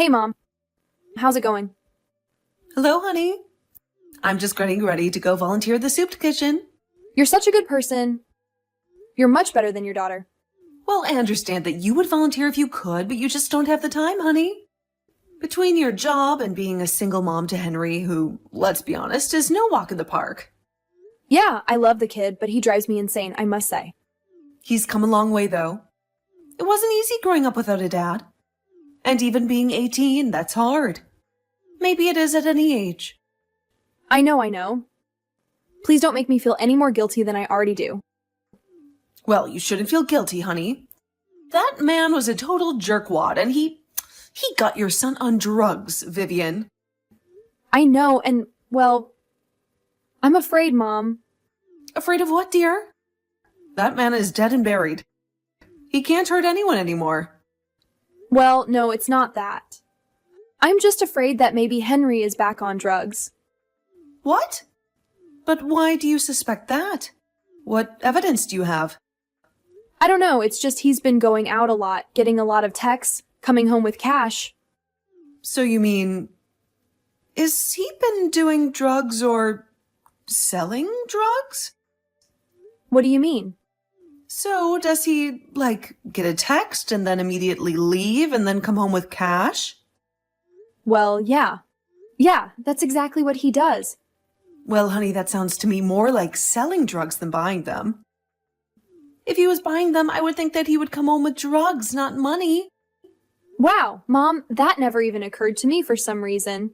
Hey, Mom. How's it going? Hello, honey. I'm just getting ready to go volunteer at the soup kitchen. You're such a good person. You're much better than your daughter. Well, I understand that you would volunteer if you could, but you just don't have the time, honey. Between your job and being a single mom to Henry, who, let's be honest, is no walk in the park. Yeah, I love the kid, but he drives me insane, I must say. He's come a long way, though. It wasn't easy growing up without a dad. And even being 18, that's hard. Maybe it is at any age. I know. Please don't make me feel any more guilty than I already do. Well, you shouldn't feel guilty, honey. That man was a total jerkwad, and he got your son on drugs, Vivian. I know, and, well, I'm afraid, Mom. Afraid of what, dear? That man is dead and buried. He can't hurt anyone anymore. Well, no, it's not that. I'm just afraid that maybe Henry is back on drugs. What? But why do you suspect that? What evidence do you have? I don't know, it's just he's been going out a lot, getting a lot of texts, coming home with cash. So you mean, is he been doing drugs or selling drugs? What do you mean? So does he, get a text and then immediately leave and then come home with cash? Well, yeah. Yeah, that's exactly what he does. Well, honey, that sounds to me more like selling drugs than buying them. If he was buying them, I would think that he would come home with drugs, not money. Wow, Mom, that never even occurred to me for some reason.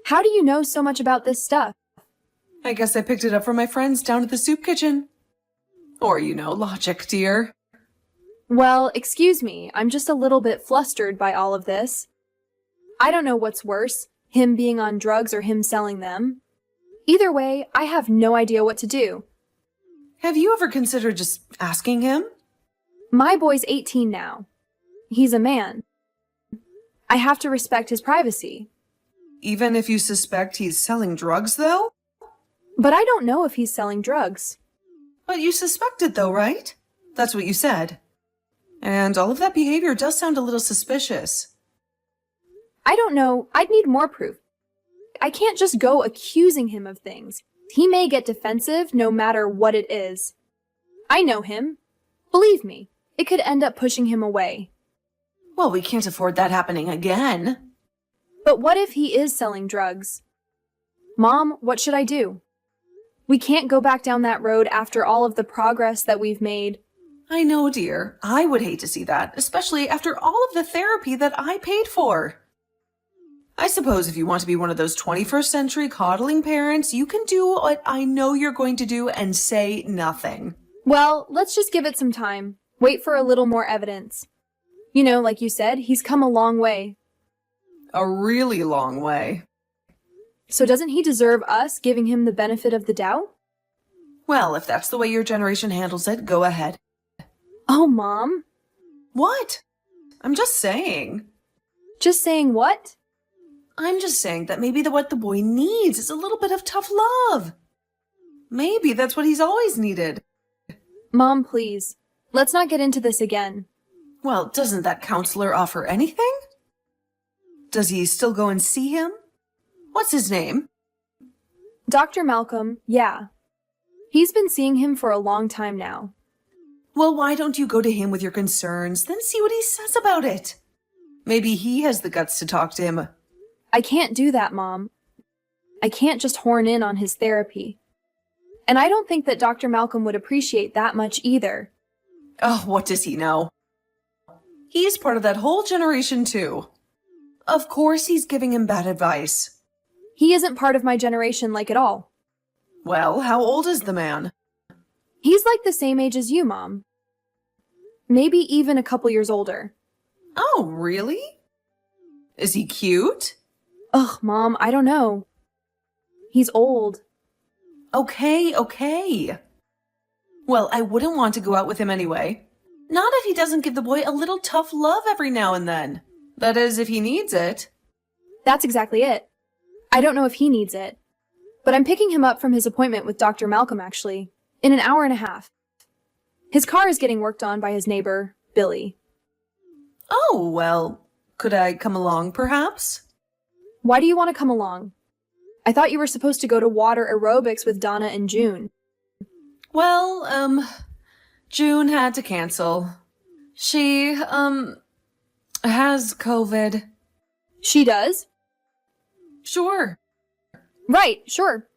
How do you know so much about this stuff? I guess I picked it up from my friends down at the soup kitchen. Or, logic, dear. Well, excuse me, I'm just a little bit flustered by all of this. I don't know what's worse, him being on drugs or him selling them. Either way, I have no idea what to do. Have you ever considered just asking him? My boy's 18 now. He's a man. I have to respect his privacy. Even if you suspect he's selling drugs, though? But I don't know if he's selling drugs. But you suspect it, though, right? That's what you said. And all of that behavior does sound a little suspicious. I don't know. I'd need more proof. I can't just go accusing him of things. He may get defensive no matter what it is. I know him. Believe me, it could end up pushing him away. Well, we can't afford that happening again. But what if he is selling drugs? Mom, what should I do? We can't go back down that road after all of the progress that we've made. I know, dear. I would hate to see that, especially after all of the therapy that I paid for. I suppose if you want to be one of those 21st century coddling parents, you can do what I know you're going to do and say nothing. Well, let's just give it some time. Wait for a little more evidence. Like you said, he's come a long way. A really long way. So doesn't he deserve us giving him the benefit of the doubt? Well, if that's the way your generation handles it, go ahead. Oh, Mom. What? I'm just saying. Just saying what? I'm just saying that maybe what the boy needs is a little bit of tough love. Maybe that's what he's always needed. Mom, please. Let's not get into this again. Well, doesn't that counselor offer anything? Does he still go and see him? What's his name? Dr. Malcolm, yeah. He's been seeing him for a long time now. Well, why don't you go to him with your concerns, then see what he says about it? Maybe he has the guts to talk to him. I can't do that, Mom. I can't just horn in on his therapy. And I don't think that Dr. Malcolm would appreciate that much either. Oh, what does he know? He's part of that whole generation, too. Of course he's giving him bad advice. He isn't part of my generation like at all. Well, how old is the man? He's like the same age as you, Mom. Maybe even a couple years older. Oh, really? Is he cute? Ugh, Mom, I don't know. He's old. Okay. Well, I wouldn't want to go out with him anyway. Not if he doesn't give the boy a little tough love every now and then. That is, if he needs it. That's exactly it. I don't know if he needs it. But I'm picking him up from his appointment with Dr. Malcolm, actually, in an hour and a half. His car is getting worked on by his neighbor, Billy. Oh, well, Could I come along, perhaps? Why do you want to come along? I thought you were supposed to go to water aerobics with Donna and June. Well, June had to cancel. She, has COVID. She does? Sure. Right, sure.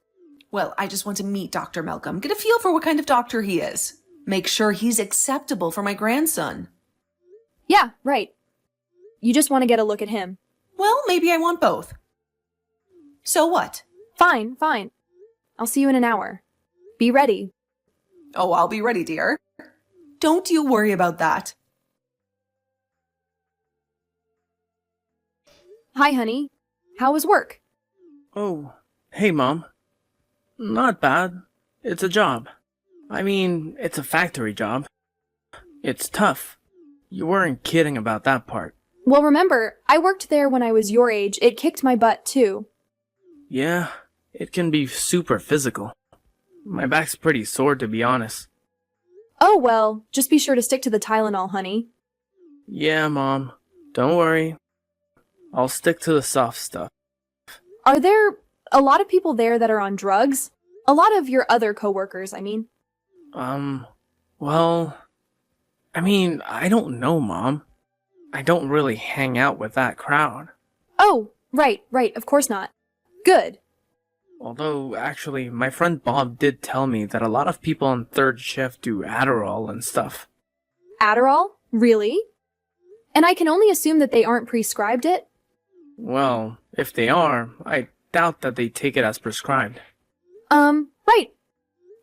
Well, I just want to meet Dr. Malcolm, get a feel for what kind of doctor he is. Make sure he's acceptable for my grandson. Yeah, right. You just want to get a look at him. Well, maybe I want both. So what? Fine, fine. I'll see you in an hour. Be ready. Oh, I'll be ready, dear. Don't you worry about that. Hi, honey. How was work? Oh, hey, Mom. Not bad. It's a job. I mean, it's a factory job. It's tough. You weren't kidding about that part. Well, remember, I worked there when I was your age. It kicked my butt, too. Yeah, it can be super physical. My back's pretty sore, to be honest. Oh, well, just be sure to stick to the Tylenol, honey. Yeah, Mom. Don't worry. I'll stick to the soft stuff. Are there a lot of people there that are on drugs? A lot of your other coworkers, I mean. Well, I don't know, Mom. I don't really hang out with that crowd. Oh, right, of course not. Good. Although, actually, my friend Bob did tell me that a lot of people on third shift do Adderall and stuff. Adderall? Really? And I can only assume that they aren't prescribed it? Well, if they are, I doubt that they take it as prescribed. Right.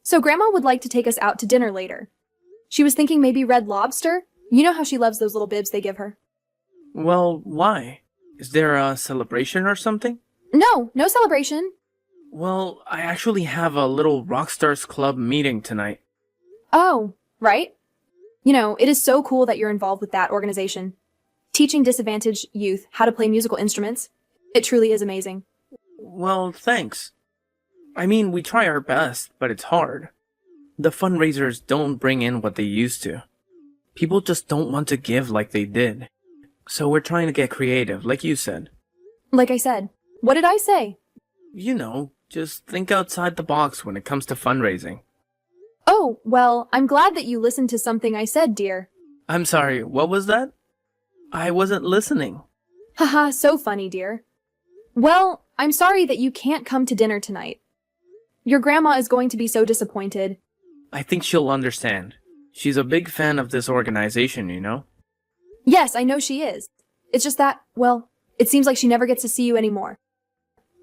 So Grandma would like to take us out to dinner later. She was thinking maybe Red Lobster. You know how she loves those little bibs they give her. Well, why? Is there a celebration or something? No celebration. Well, I actually have a little Rockstars Club meeting tonight. Oh, right. You know, it is so cool that you're involved with that organization. Teaching disadvantaged youth how to play musical instruments. It truly is amazing. Well, thanks. We try our best, but it's hard. The fundraisers don't bring in what they used to. People just don't want to give like they did. So we're trying to get creative, like you said. Like I said. What did I say? You know, just think outside the box when it comes to fundraising. Oh, well, I'm glad that you listened to something I said, dear. I'm sorry, what was that? I wasn't listening. Haha, so funny, dear. Well, I'm sorry that you can't come to dinner tonight. Your grandma is going to be so disappointed. I think she'll understand. She's a big fan of this organization, you know? Yes, I know she is. It's just that, well, it seems like she never gets to see you anymore.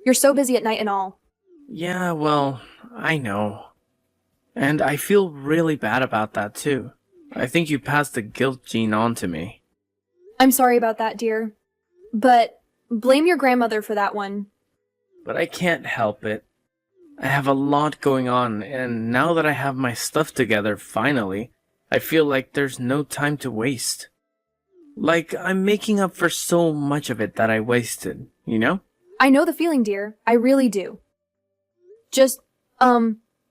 You're so busy at night and all. Yeah, well, I know. And I feel really bad about that too. I think you passed the guilt gene on to me. I'm sorry about that, dear. But blame your grandmother for that one. But I can't help it. I have a lot going on, and now that I have my stuff together, finally, I feel like there's no time to waste. Like, I'm making up for so much of it that I wasted, you know? I know the feeling, dear. I really do. Just,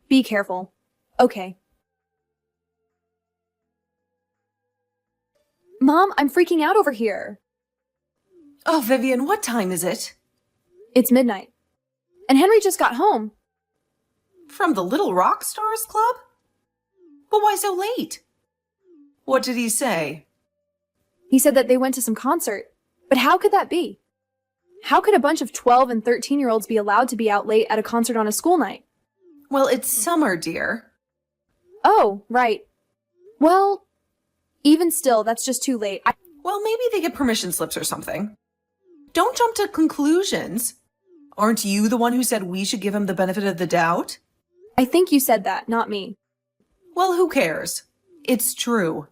be careful. Okay. Mom, I'm freaking out over here. Oh, Vivian, what time is it? It's midnight. And Henry just got home. From the Little Rock Stars Club? But why so late? What did he say? He said that they went to some concert. But how could that be? How could a bunch of 12 and 13-year-olds be allowed to be out late at a concert on a school night? Well, it's summer, dear. Oh, right. Well, even still, that's just too late. Well, maybe they get permission slips or something. Don't jump to conclusions. Aren't you the one who said we should give him the benefit of the doubt? I think you said that, not me. Well, who cares? It's true.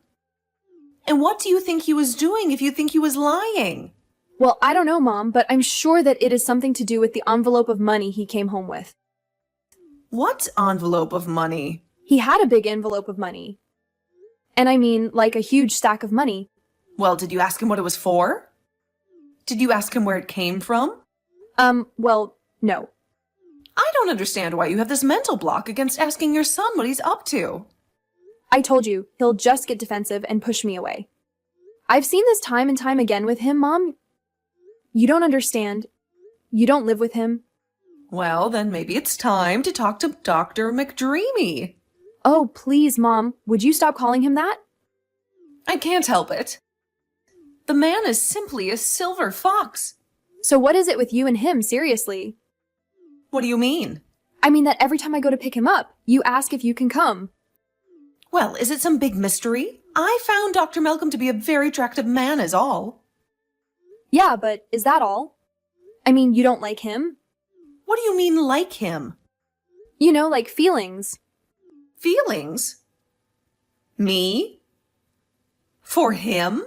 And what do you think he was doing if you think he was lying? Well, I don't know, Mom, but I'm sure that it is something to do with the envelope of money he came home with. What envelope of money? He had a big envelope of money. And I mean, like a huge stack of money. Well, did you ask him what it was for? Did you ask him where it came from? Well, no. I don't understand why you have this mental block against asking your son what he's up to. I told you, he'll just get defensive and push me away. I've seen this time and time again with him, Mom. You don't understand. You don't live with him. Well, then maybe it's time to talk to Dr. McDreamy. Oh, please, Mom. Would you stop calling him that? I can't help it. The man is simply a silver fox. So what is it with you and him, seriously? What do you mean? I mean that every time I go to pick him up, you ask if you can come. Well, is it some big mystery? I found Dr. Malcolm to be a very attractive man is all. Yeah, but is that all? I mean, you don't like him? What do you mean, like him? You know, like feelings. Feelings? Me? For him?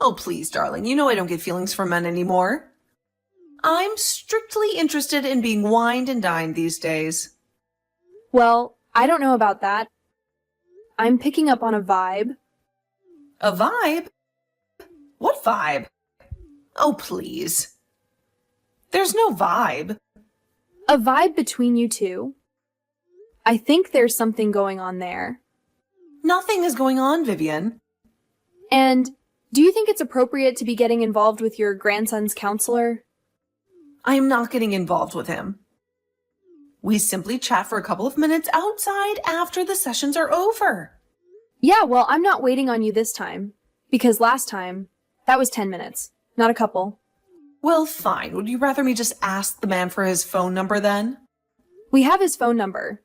Oh, please, darling, you know I don't get feelings for men anymore. I'm strictly interested in being wined and dined these days. Well, I don't know about that. I'm picking up on a vibe. A vibe? What vibe? Oh, please. There's no vibe. A vibe between you two. I think there's something going on there. Nothing is going on, Vivian. And do you think it's appropriate to be getting involved with your grandson's counselor? I am not getting involved with him. We simply chat for a couple of minutes outside after the sessions are over. Yeah, well, I'm not waiting on you this time. Because last time, that was 10 minutes, not a couple. Well, fine. Would you rather me just ask the man for his phone number then? We have his phone number.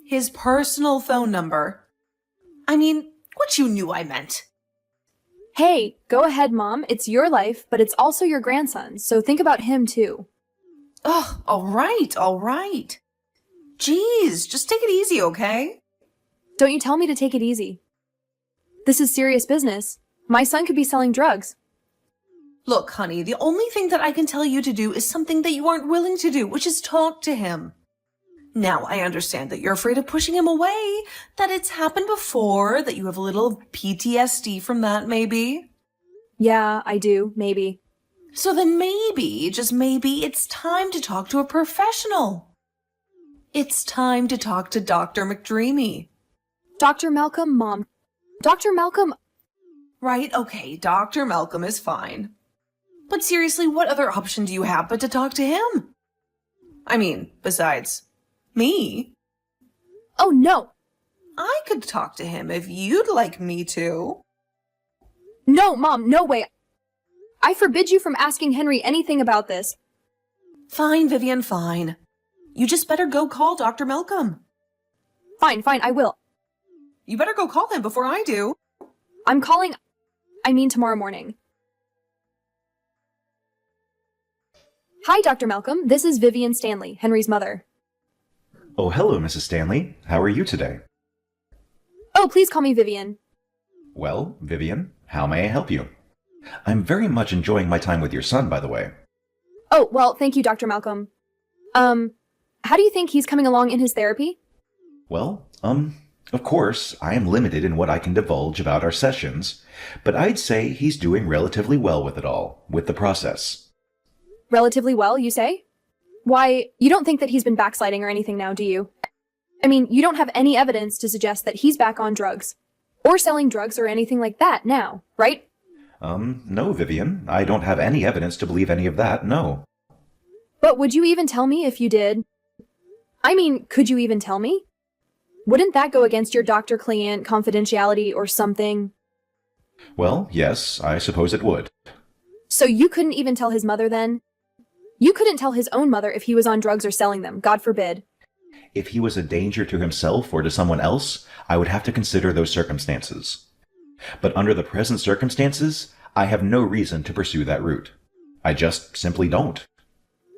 His personal phone number. I mean, what you knew I meant. Hey, go ahead, Mom. It's your life, but it's also your grandson's, so think about him too. Oh, all right. Jeez, just take it easy, okay? Don't you tell me to take it easy. This is serious business. My son could be selling drugs. Look, honey, the only thing that I can tell you to do is something that you aren't willing to do, which is talk to him. Now, I understand that you're afraid of pushing him away, that it's happened before, that you have a little PTSD from that, maybe. Yeah, I do, maybe. So then maybe, just maybe, it's time to talk to a professional. It's time to talk to Dr. McDreamy. Dr. Malcolm, Mom. Dr. Malcolm... Right, okay, Dr. Malcolm is fine. But seriously, what other option do you have but to talk to him? I mean, besides me. Oh, no. I could talk to him if you'd like me to. No, Mom, no way. I forbid you from asking Henry anything about this. Fine, Vivian, fine. You just better go call Dr. Malcolm. Fine, I will. You better go call him before I do. I'm calling... I mean tomorrow morning. Hi, Dr. Malcolm. This is Vivian Stanley, Henry's mother. Oh, hello, Mrs. Stanley. How are you today? Oh, please call me Vivian. Well, Vivian, how may I help you? I'm very much enjoying my time with your son, by the way. Oh, well, thank you, Dr. Malcolm. How do you think he's coming along in his therapy? Well, of course, I am limited in what I can divulge about our sessions, but I'd say he's doing relatively well with it all, with the process. Relatively well, you say? Why, you don't think that he's been backsliding or anything now, do you? I mean, you don't have any evidence to suggest that he's back on drugs, or selling drugs or anything like that now, right? No, Vivian. I don't have any evidence to believe any of that, no. But would you even tell me if you did? I mean, could you even tell me? Wouldn't that go against your doctor-client confidentiality or something? Well, yes, I suppose it would. So you couldn't even tell his mother then? You couldn't tell his own mother if he was on drugs or selling them, God forbid. If he was a danger to himself or to someone else, I would have to consider those circumstances. But under the present circumstances, I have no reason to pursue that route. I just simply don't.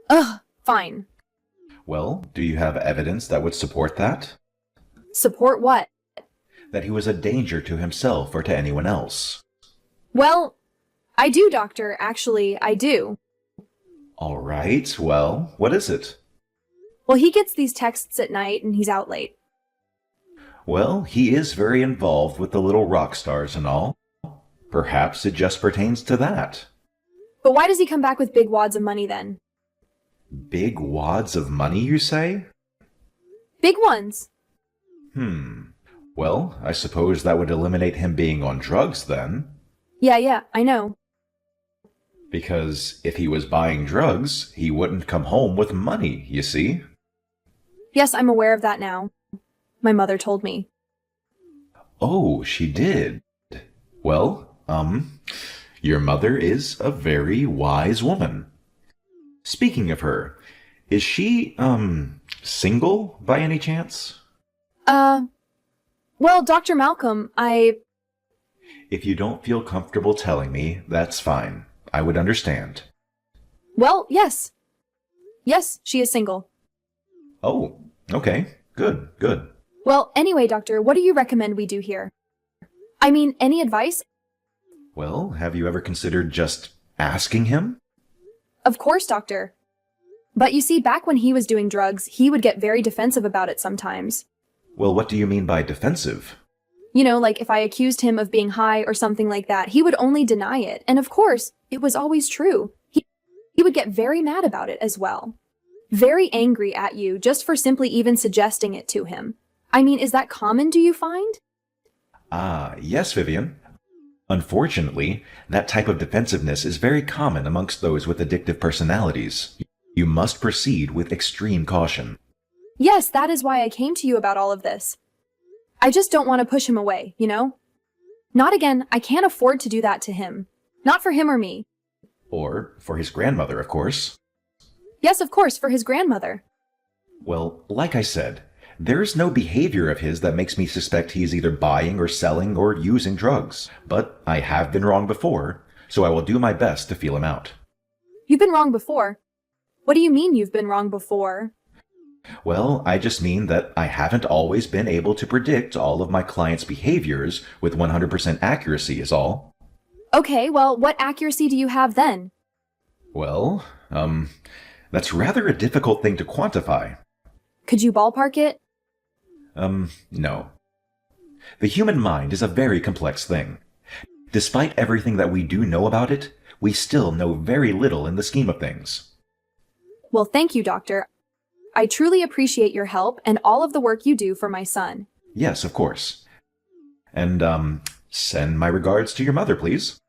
Ugh, fine. Well, do you have evidence that would support that? Support what? That he was a danger to himself or to anyone else. Well, I do, Doctor. Actually, I do. All right, well, what is it? Well, he gets these texts at night and he's out late. Well, he is very involved with the little rock stars and all. Perhaps it just pertains to that. But why does he come back with big wads of money then? Big wads of money, you say? Big ones. Well, I suppose that would eliminate him being on drugs then. Yeah, I know. Because if he was buying drugs, he wouldn't come home with money, you see? Yes, I'm aware of that now. My mother told me. Oh, she did. Well, your mother is a very wise woman. Speaking of her, is she, single by any chance? Well, Dr. Malcolm, If you don't feel comfortable telling me, that's fine. I would understand. Well, yes. Yes, she is single. Oh, okay. Good, good. Well, anyway, doctor, what do you recommend we do here? I mean, any advice? Well, have you ever considered just asking him? Of course, doctor. But you see, back when he was doing drugs, he would get very defensive about it sometimes. Well, what do you mean by defensive? You know, like if I accused him of being high or something like that, he would only deny it. And of course, it was always true. He would get very mad about it as well. Very angry at you just for simply even suggesting it to him. I mean, is that common, do you find? Yes, Vivian. Unfortunately, that type of defensiveness is very common amongst those with addictive personalities. You must proceed with extreme caution. Yes, that is why I came to you about all of this. I just don't want to push him away, you know? Not again, I can't afford to do that to him. Not for him or me. Or for his grandmother, of course. Yes, of course, for his grandmother. Well, like I said, there is no behavior of his that makes me suspect he is either buying or selling or using drugs. But I have been wrong before, so I will do my best to feel him out. You've been wrong before. What do you mean you've been wrong before? Well, I just mean that I haven't always been able to predict all of my clients' behaviors with 100% accuracy is all. Okay, well, what accuracy do you have then? Well, that's rather a difficult thing to quantify. Could you ballpark it? No. The human mind is a very complex thing. Despite everything that we do know about it, we still know very little in the scheme of things. Well, thank you, doctor. I truly appreciate your help and all of the work you do for my son. Yes, of course. And, send my regards to your mother, please.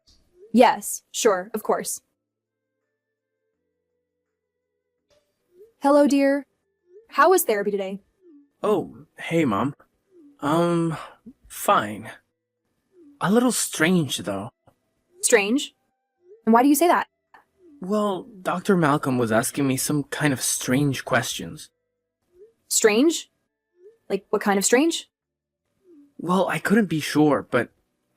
Yes, sure, of course. Hello, dear. How was therapy today? Oh, hey, Mom. Fine. A little strange, though. Strange? And why do you say that? Well, Dr. Malcolm was asking me some kind of strange questions. Strange? Like, what kind of strange? Well, I couldn't be sure, but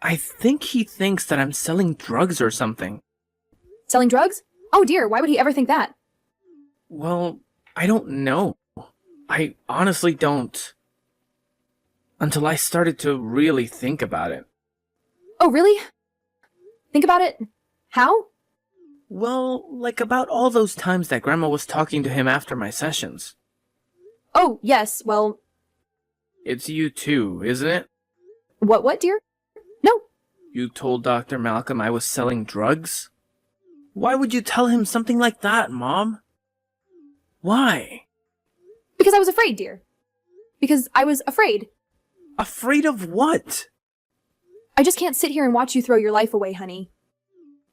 I think he thinks that I'm selling drugs or something. Selling drugs? Oh dear, why would he ever think that? Well, I don't know. I honestly don't. Until I started to really think about it. Oh, really? Think about it? How? Well, like about all those times that Grandma was talking to him after my sessions. Oh, yes, well... It's you too, isn't it? What, dear? No. You told Dr. Malcolm I was selling drugs? Why would you tell him something like that, Mom? Why? Because I was afraid, dear. Because I was afraid. Afraid of what? I just can't sit here and watch you throw your life away, honey.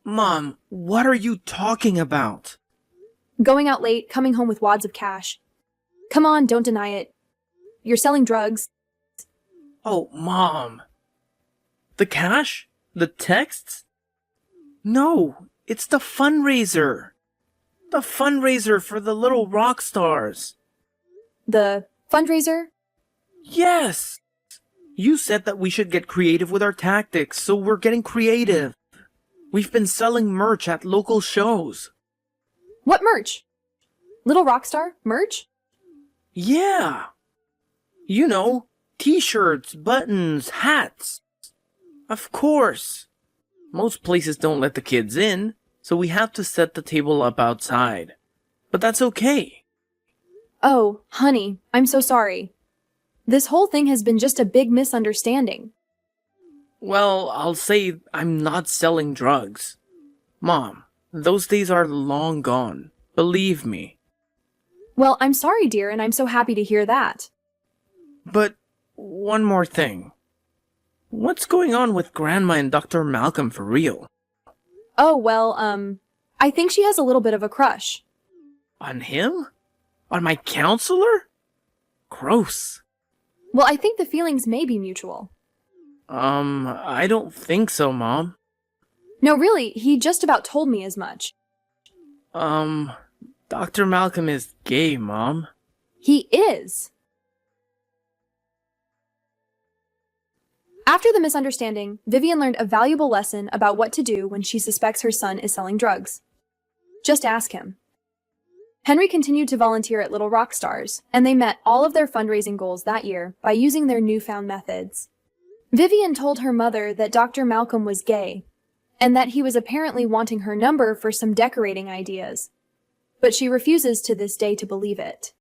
Mom, what are you talking about? Going out late, coming home with wads of cash. Come on, don't deny it. You're selling drugs. Oh, Mom. The cash? The texts? No, it's the fundraiser. The fundraiser for the little rock stars. The fundraiser? Yes! You said that we should get creative with our tactics, so we're getting creative. We've been selling merch at local shows. What merch? Little Rockstar merch? Yeah. You know, t-shirts, buttons, hats. Of course. Most places don't let the kids in, so we have to set the table up outside. But that's okay. Oh, honey, I'm so sorry. This whole thing has been just a big misunderstanding. Well, I'll say I'm not selling drugs. Mom, those days are long gone. Believe me. Well, I'm sorry, dear, and I'm so happy to hear that. But one more thing. What's going on with Grandma and Dr. Malcolm for real? Oh, well, I think she has a little bit of a crush. On him? On my counselor? Gross. Well, I think the feelings may be mutual. I don't think so, Mom. No, really, he just about told me as much. Dr. Malcolm is gay, Mom. He is. After the misunderstanding, Vivian learned a valuable lesson about what to do when she suspects her son is selling drugs. Just ask him. Henry continued to volunteer at Little Rock Stars, and they met all of their fundraising goals that year by using their newfound methods. Vivian told her mother that Dr. Malcolm was gay, and that he was apparently wanting her number for some decorating ideas. But she refuses to this day to believe it.